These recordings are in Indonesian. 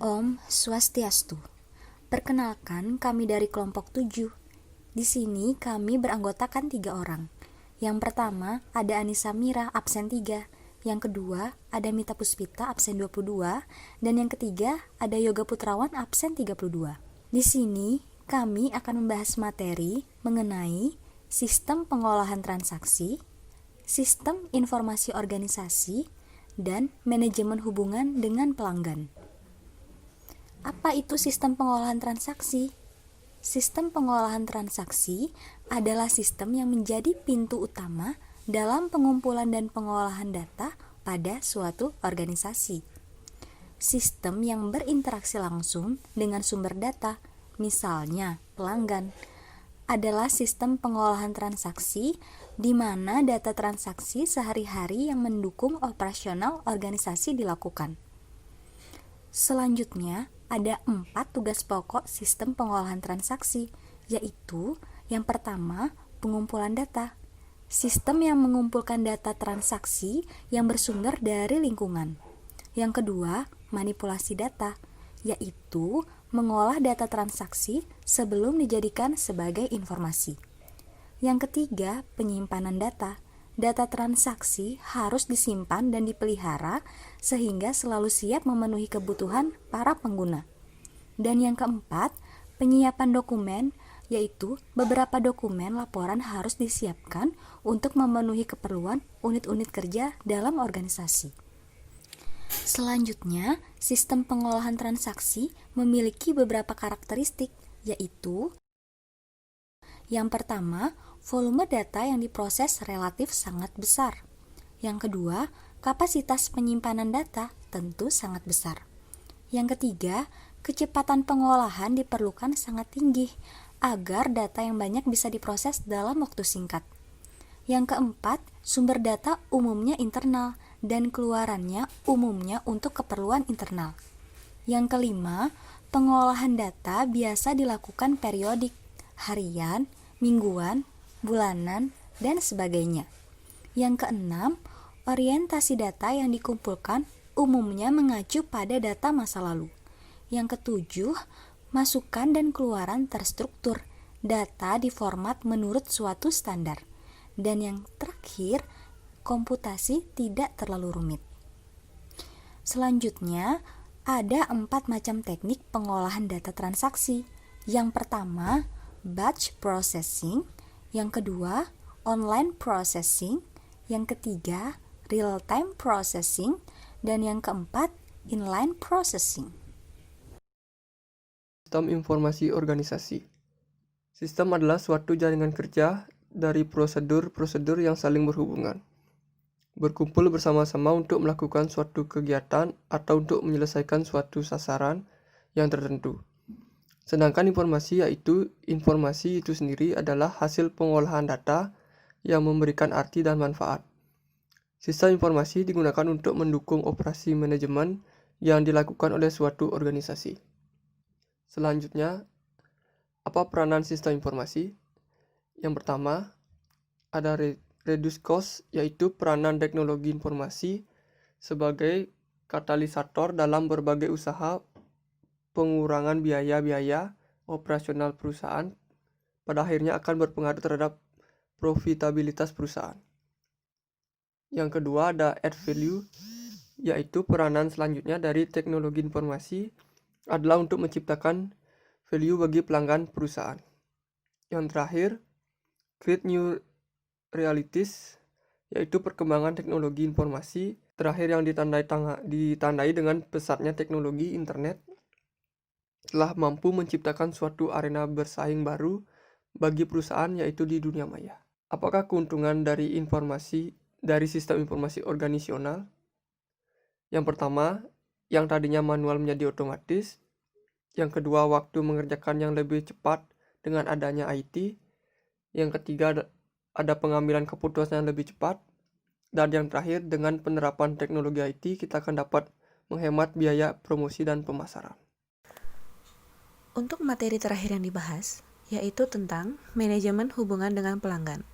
Om Swastiastu. Perkenalkan, kami dari kelompok 7. Di sini kami beranggotakan 3 orang. Yang pertama ada Anissa Mira, absen 3. Yang kedua ada Mita Puspita, absen 22. Dan yang ketiga ada Yoga Putrawan, absen 32. Di sini kami akan membahas materi mengenai sistem pengolahan transaksi, sistem informasi organisasi, dan manajemen hubungan dengan pelanggan. Apa itu sistem pengolahan transaksi? Sistem pengolahan transaksi adalah sistem yang menjadi pintu utama dalam pengumpulan dan pengolahan data pada suatu organisasi. Sistem yang berinteraksi langsung dengan sumber data, misalnya pelanggan, adalah sistem pengolahan transaksi di mana data transaksi sehari-hari yang mendukung operasional organisasi dilakukan. Selanjutnya, ada 4 tugas pokok sistem pengolahan transaksi, yaitu yang pertama, pengumpulan data. Sistem yang mengumpulkan data transaksi yang bersumber dari lingkungan. Yang kedua, manipulasi data, yaitu mengolah data transaksi sebelum dijadikan sebagai informasi. Yang ketiga, penyimpanan data. Data transaksi harus disimpan dan dipelihara sehingga selalu siap memenuhi kebutuhan para pengguna. Dan yang keempat, penyiapan dokumen, yaitu beberapa dokumen laporan harus disiapkan untuk memenuhi keperluan unit-unit kerja dalam organisasi. Selanjutnya, sistem pengolahan transaksi memiliki beberapa karakteristik, yaitu yang pertama, volume data yang diproses relatif sangat besar. Yang kedua, kapasitas penyimpanan data tentu sangat besar. Yang ketiga, kecepatan pengolahan diperlukan sangat tinggi agar data yang banyak bisa diproses dalam waktu singkat. Yang keempat, sumber data umumnya internal dan keluarannya umumnya untuk keperluan internal. Yang kelima, pengolahan data biasa dilakukan periodik, harian, mingguan, bulanan, dan sebagainya. Yang keenam, orientasi data yang dikumpulkan umumnya mengacu pada data masa lalu. Yang ketujuh, masukan dan keluaran terstruktur, data diformat menurut suatu standar. Dan yang terakhir, komputasi tidak terlalu rumit. Selanjutnya, ada 4 macam teknik pengolahan data transaksi. Yang pertama, batch processing. Yang kedua, online processing. Yang ketiga, real-time processing. Dan yang keempat, inline processing. Sistem informasi organisasi. Sistem adalah suatu jaringan kerja dari prosedur-prosedur yang saling berhubungan, berkumpul bersama-sama untuk melakukan suatu kegiatan atau untuk menyelesaikan suatu sasaran yang tertentu. Sedangkan informasi itu sendiri adalah hasil pengolahan data yang memberikan arti dan manfaat. Sistem informasi digunakan untuk mendukung operasi manajemen yang dilakukan oleh suatu organisasi. Selanjutnya, apa peranan sistem informasi? Yang pertama, ada reduce cost, yaitu peranan teknologi informasi sebagai katalisator dalam berbagai usaha pengurangan biaya-biaya operasional perusahaan, pada akhirnya akan berpengaruh terhadap profitabilitas perusahaan. Yang kedua ada add value, yaitu peranan selanjutnya dari teknologi informasi adalah untuk menciptakan value bagi pelanggan perusahaan. Yang terakhir, create new realities, yaitu perkembangan teknologi informasi terakhir yang ditandai dengan pesatnya teknologi internet telah mampu menciptakan suatu arena bersaing baru bagi perusahaan, yaitu di dunia maya. Apakah keuntungan dari sistem informasi organisasional? Yang pertama, yang tadinya manual menjadi otomatis. Yang kedua, waktu mengerjakan yang lebih cepat dengan adanya IT. Yang ketiga, ada pengambilan keputusan yang lebih cepat. Dan yang terakhir, dengan penerapan teknologi IT, kita akan dapat menghemat biaya promosi dan pemasaran. Untuk materi terakhir yang dibahas, yaitu tentang manajemen hubungan dengan pelanggan.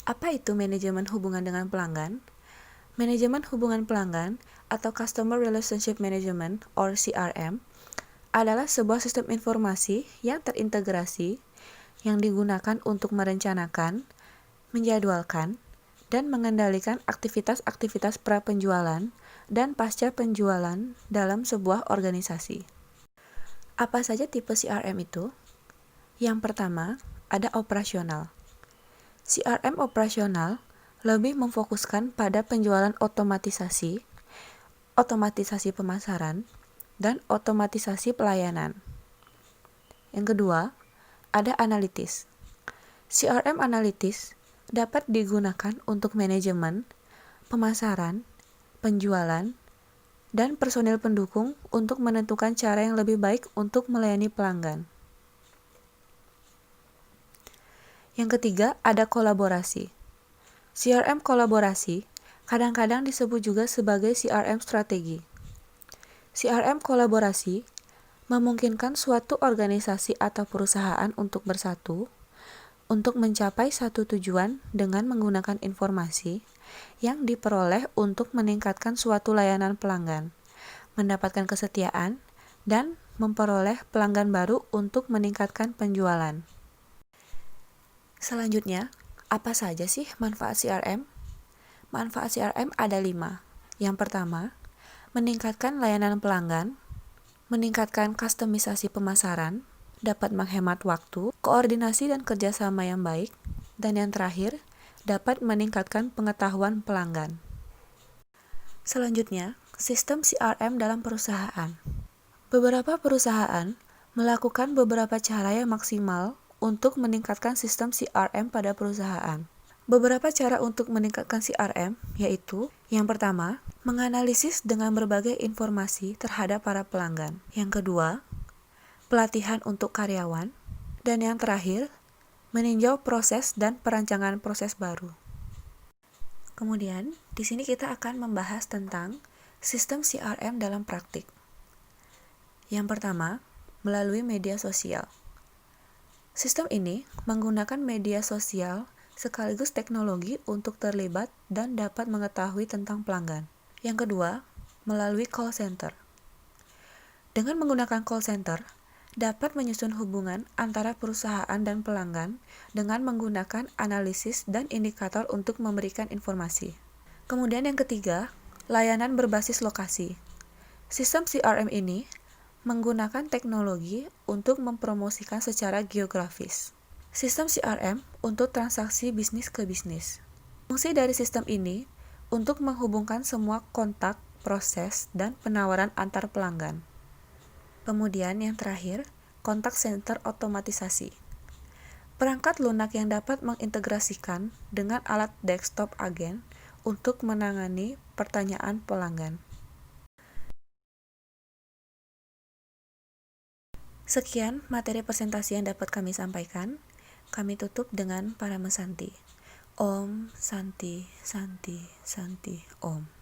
Apa itu manajemen hubungan dengan pelanggan? Manajemen hubungan pelanggan atau Customer Relationship Management or CRM adalah sebuah sistem informasi yang terintegrasi yang digunakan untuk merencanakan, menjadwalkan, dan mengendalikan aktivitas-aktivitas pra-penjualan dan pasca penjualan dalam sebuah organisasi. Apa saja tipe CRM itu? Yang pertama, ada operasional. CRM operasional lebih memfokuskan pada penjualan otomatisasi pemasaran, dan otomatisasi pelayanan. Yang kedua, ada analitis. CRM analitis dapat digunakan untuk manajemen, pemasaran, penjualan, dan personil pendukung untuk menentukan cara yang lebih baik untuk melayani pelanggan. Yang ketiga, ada kolaborasi. CRM kolaborasi kadang-kadang disebut juga sebagai CRM strategi. CRM kolaborasi memungkinkan suatu organisasi atau perusahaan untuk bersatu untuk mencapai satu tujuan dengan menggunakan informasi yang diperoleh untuk meningkatkan suatu layanan pelanggan, mendapatkan kesetiaan, dan memperoleh pelanggan baru untuk meningkatkan penjualan. Selanjutnya, apa saja sih manfaat CRM? Manfaat CRM ada 5. Yang pertama, meningkatkan layanan pelanggan, meningkatkan kustomisasi pemasaran, dapat menghemat waktu, koordinasi dan kerjasama yang baik, dan yang terakhir, dapat meningkatkan pengetahuan pelanggan. Selanjutnya, sistem CRM dalam perusahaan. Beberapa perusahaan melakukan beberapa cara yang maksimal untuk meningkatkan sistem CRM pada perusahaan. Beberapa cara untuk meningkatkan CRM yaitu, yang pertama, menganalisis dengan berbagai informasi terhadap para pelanggan. Yang kedua, pelatihan untuk karyawan. Dan yang terakhir, meninjau proses dan perancangan proses baru. Kemudian, di sini kita akan membahas tentang sistem CRM dalam praktik. Yang pertama, melalui media sosial. Sistem ini menggunakan media sosial sekaligus teknologi untuk terlibat dan dapat mengetahui tentang pelanggan. Yang kedua, melalui call center. Dengan menggunakan call center, dapat menyusun hubungan antara perusahaan dan pelanggan dengan menggunakan analisis dan indikator untuk memberikan informasi. Kemudian yang ketiga, layanan berbasis lokasi. Sistem CRM ini menggunakan teknologi untuk mempromosikan secara geografis. Sistem CRM untuk transaksi bisnis ke bisnis. Fungsi dari sistem ini untuk menghubungkan semua kontak, proses, dan penawaran antar pelanggan. Kemudian yang terakhir, kontak center otomatisasi. Perangkat lunak yang dapat mengintegrasikan dengan alat desktop agen untuk menangani pertanyaan pelanggan. Sekian materi presentasi yang dapat kami sampaikan. Kami tutup dengan Paramasanti. Om Santi Santi Santi Om.